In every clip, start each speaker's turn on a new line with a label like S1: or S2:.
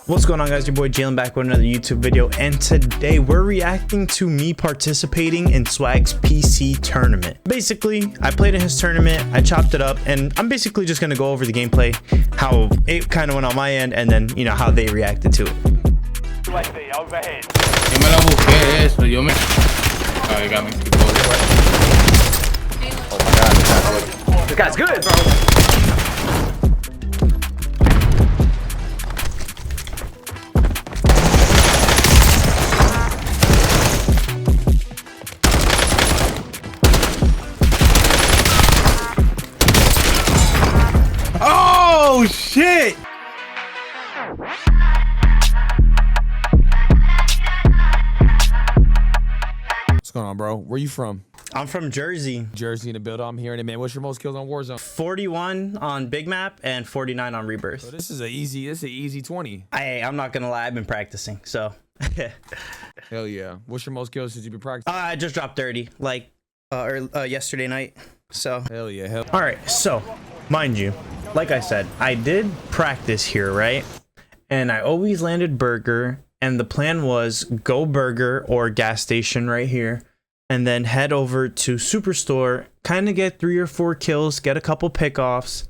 S1: What's going on, guys? Your boy Jalen back with another YouTube video, and today we're reacting to me participating in Swagg's PC tournament. Basically, I played in his tournament, I chopped it up, and I'm basically just gonna go over the gameplay, how it kind of went on my end, and then, you know, how they reacted to it.
S2: Overhead. Yo me la busqué eso, yo me... Oh, you got me.
S3: Oh my god, this guy's good, bro.
S1: Oh shit!
S4: What's going on, bro? Where you from?
S1: I'm from Jersey.
S4: Jersey in the build. I'm hearing it, man. What's your most kills on Warzone?
S1: 41 on Big Map and 49 on Rebirth.
S4: So this is an easy 20.
S1: I'm not gonna lie, I've been practicing, so.
S4: Hell yeah. What's your most kills since you've been practicing?
S1: I just dropped 30, like, yesterday night, so.
S4: Hell yeah.
S1: All right, so, mind you, like I said, I did practice here, right? And I always landed burger, and the plan was go burger or gas station right here, and then head over to Superstore, kind of get 3 or 4 kills, get a couple pickoffs,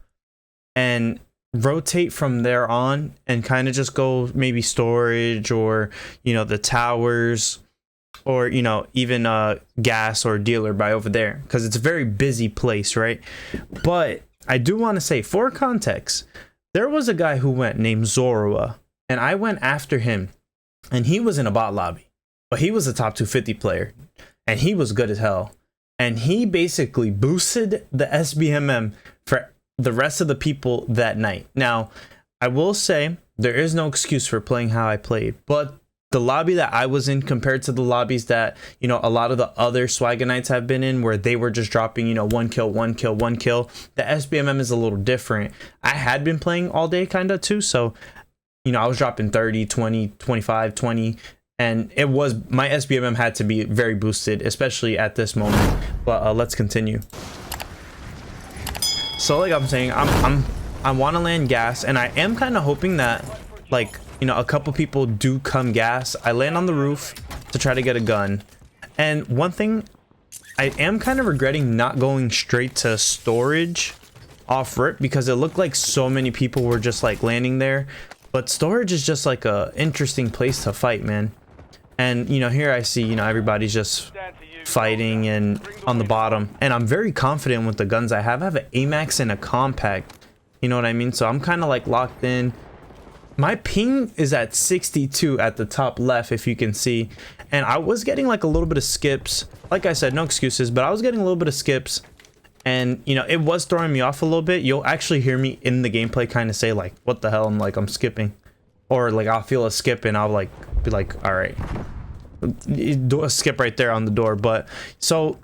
S1: and rotate from there on, and kind of just go maybe storage or, you know, the towers, or, you know, even gas or dealer by over there, because it's a very busy place, right? But I do want to say, for context, there was a guy who went named JoeWo, and I went after him, and he was in a bot lobby, but he was a top 250 player, and he was good as hell, and he basically boosted the SBMM for the rest of the people that night. Now, I will say there is no excuse for playing how I played, but the lobby that I was in compared to the lobbies that, you know, a lot of the other Swagganites have been in, where they were just dropping, you know, 1 kill, 1 kill, 1 kill, the SBMM is a little different. I had been playing all day kind of too, so, you know, I was dropping 30, 20, 25, 20, and it was, my SBMM had to be very boosted, especially at this moment. But let's continue. So like I'm saying, I want to land gas, and I am kind of hoping that, like, you know, a couple people do come gas. I land on the roof to try to get a gun. And one thing, I am kind of regretting not going straight to storage off rip, because it looked like so many people were just like landing there. But storage is just like a interesting place to fight, man. And, you know, here I see, you know, everybody's just fighting and on the bottom. And I'm very confident with the guns I have. I have an AMAX and a compact. You know what I mean? So I'm kind of like locked in. My ping is at 62 at the top left, if you can see. And I was getting like a little bit of skips. Like I said, no excuses, but I was getting a little bit of skips. And, you know, it was throwing me off a little bit. You'll actually hear me in the gameplay kind of say like, what the hell? I'm skipping. Or like I'll feel a skip and I'll like be like, all right, do a skip right there on the door. But so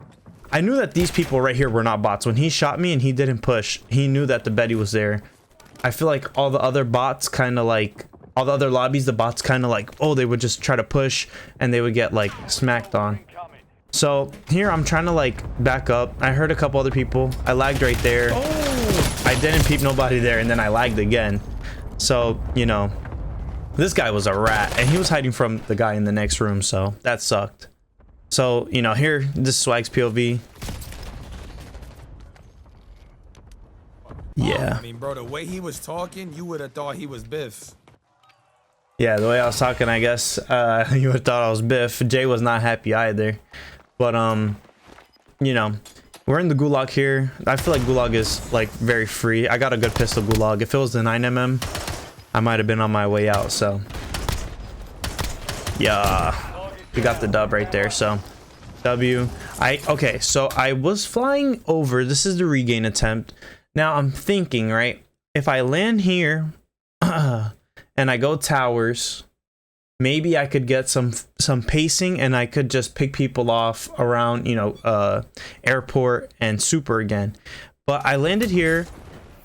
S1: I knew that these people right here were not bots. When he shot me and he didn't push, he knew that the Betty was there. I feel like all the other bots kind of like, all the other lobbies, the bots kind of like, oh, they would just try to push and they would get like smacked on. So here I'm trying to like back up. I heard a couple other people. I lagged right there. Oh, I didn't peep nobody there, and then I lagged again. So, you know, this guy was a rat, and he was hiding from the guy in the next room, so that sucked. So, you know, here, this is Swagg's POV. Yeah.
S4: I mean, bro, the way he was talking, you would have thought he was Biff.
S1: Yeah, the way I was talking, I guess, you would have thought I was Biff. Jay was not happy either. But, you know, we're in the gulag here. I feel like gulag is, like, very free. I got a good pistol gulag. If it was the 9mm, I might have been on my way out, so. Yeah. We got the dub right there, so. W. Okay, so I was flying over. This is the regain attempt. Now, I'm thinking, right? If I land here and I go towers, maybe I could get some pacing, and I could just pick people off around, you know, airport and super again. But I landed here,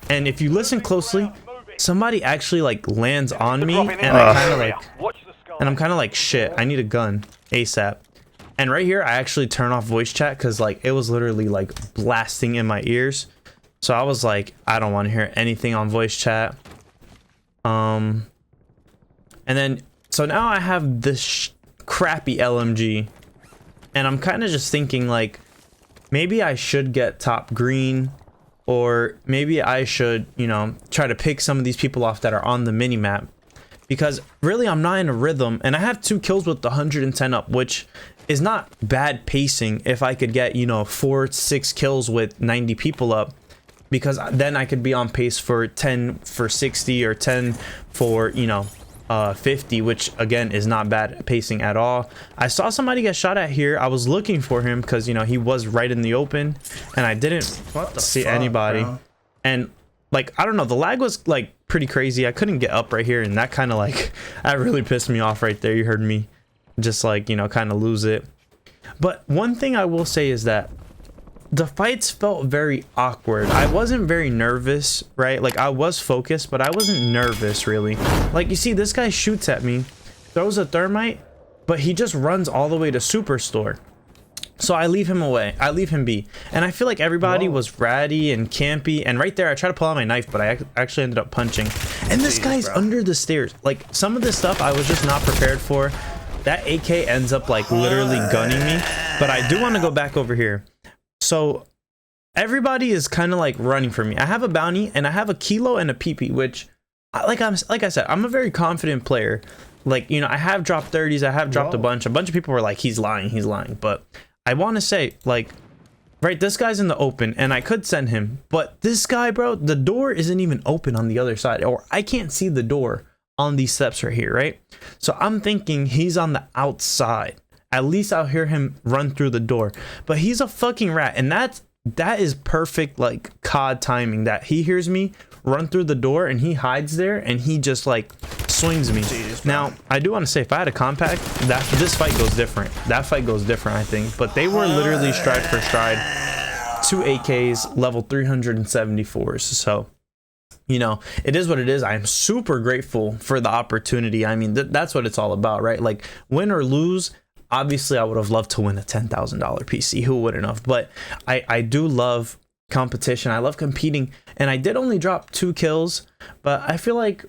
S1: and if you listen closely, somebody actually like lands on me, and I'm kind of like, shit, I need a gun ASAP. And right here, I actually turn off voice chat because like it was literally like blasting in my ears. So I was like, I don't want to hear anything on voice chat. And then, so now I have this crappy LMG, and I'm kind of just thinking like, maybe I should get top green, or maybe I should, you know, try to pick some of these people off that are on the mini map, because really I'm not in a rhythm, and I have 2 kills with the 110 up, which is not bad pacing if I could get, you know, 4-6 kills with 90 people up, because then I could be on pace for 10 for 60 or 10 for, you know, 50, which again is not bad pacing at all. I saw somebody get shot at here. I was looking for him because, you know, he was right in the open, and I didn't see anybody. Bro? And like, I don't know, the lag was like pretty crazy. I couldn't get up right here, and that kind of like, that really pissed me off right there. You heard me just like, you know, kind of lose it. But one thing I will say is that the fights felt very awkward. I wasn't very nervous, right? Like, I was focused, but I wasn't nervous really. Like, you see, this guy shoots at me, throws a thermite, but he just runs all the way to Superstore. So I leave him away. I leave him be. And I feel like everybody was ratty and campy. And right there, I tried to pull out my knife, but I actually ended up punching. And this guy's under the stairs. Like, some of this stuff I was just not prepared for. That AK ends up like literally gunning me. But I do want to go back over here. So everybody is kind of like running for me. I have a bounty, and I have a kilo and a PP, which like I said, I'm a very confident player. Like, you know, I have dropped 30s. I have dropped a bunch of people were like, he's lying. But I want to say, like, right, this guy's in the open, and I could send him, but this guy, bro, the door isn't even open on the other side, or I can't see the door on these steps right here, right? So I'm thinking he's on the outside. At least I'll hear him run through the door, but he's a fucking rat, and that is perfect, like, COD timing, that he hears me run through the door and he hides there and he just like swings me. Now I do want to say, if I had a compact, this fight goes different. That fight goes different, I think. But they were literally stride for stride, 2 AKs, level 374s. So, you know, it is what it is. I am super grateful for the opportunity. I mean, that's what it's all about, right? Like, win or lose, obviously I would have loved to win a $10,000 PC. Who wouldn't have? But I do love competition. I love competing, and I did only drop 2 kills, but I feel like,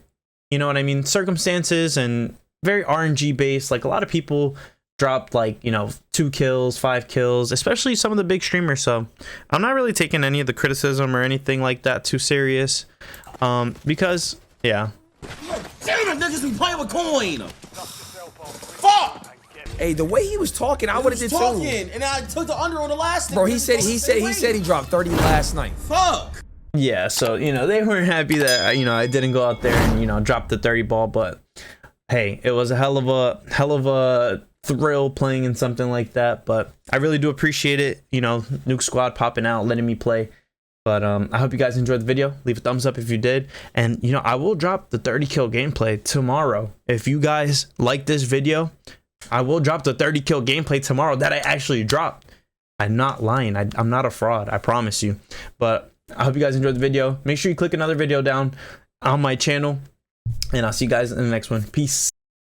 S1: you know what I mean, circumstances and very RNG based. Like, a lot of people dropped, like, you know, 2 kills, 5 kills, especially some of the big streamers. So I'm not really taking any of the criticism or anything like that too serious, because yeah.
S5: Damn it, niggas be playing with coin. Fuck.
S3: Hey, the way he was talking, I would have did too.
S5: And I took the under on the last thing.
S3: Bro, he said he dropped 30 last night.
S5: Fuck.
S1: Yeah, so, you know, they weren't happy that, you know, I didn't go out there and, you know, drop the 30 ball, but hey, it was a hell of a thrill playing in something like that. But I really do appreciate it, you know, Nuke Squad popping out, letting me play. But I hope you guys enjoyed the video. Leave a thumbs up if you did. And, you know, I will drop the 30 kill gameplay tomorrow. If you guys like this video, I will drop the 30 kill gameplay tomorrow that I actually dropped. I'm not lying. I'm not a fraud. I promise you. But I hope you guys enjoyed the video. Make sure you click another video down on my channel, and I'll see you guys in the next one. Peace.